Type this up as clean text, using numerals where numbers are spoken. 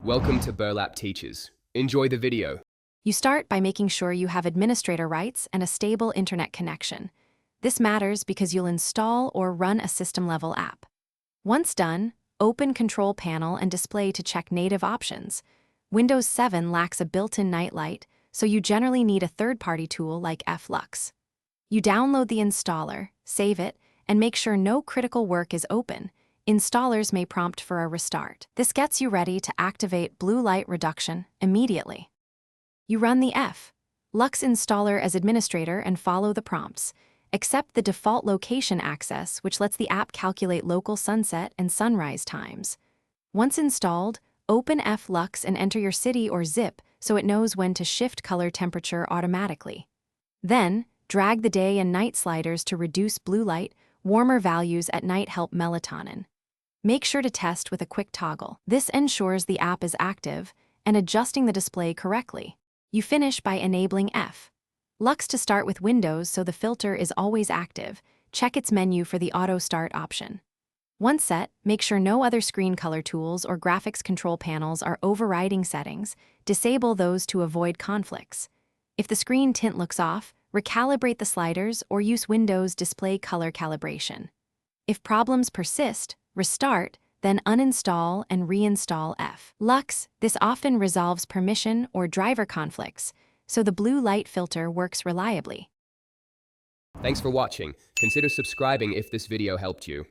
Welcome to Burlap Teachers. Enjoy the video. You start by making sure you have administrator rights and a stable internet connection. This matters because you'll install or run a system-level app. Once done, open Control Panel and Display to check native options. Windows 7 lacks a built-in nightlight, so you generally need a third-party tool like Flux. You download the installer, save it, and make sure no critical work is open. Installers may prompt for a restart. This gets you ready to activate blue light reduction immediately. You run the Lux installer as administrator and follow the prompts. Accept the default location access, which lets the app calculate local sunset and sunrise times. Once installed, open Lux and enter your city or zip so it knows when to shift color temperature automatically. Then, drag the day and night sliders to reduce blue light. Warmer values at night help melatonin. Make sure to test with a quick toggle. This ensures the app is active and adjusting the display correctly. You finish by enabling Lux to start with Windows so the filter is always active. Check its menu for the auto start option. Once set, make sure no other screen color tools or graphics control panels are overriding settings. Disable those to avoid conflicts. If the screen tint looks off, recalibrate the sliders or use Windows Display Color Calibration. If problems persist, restart, then uninstall and reinstall Lux. This often resolves permission or driver conflicts, so the blue light filter works reliably. Thanks for watching. Consider subscribing if this video helped you.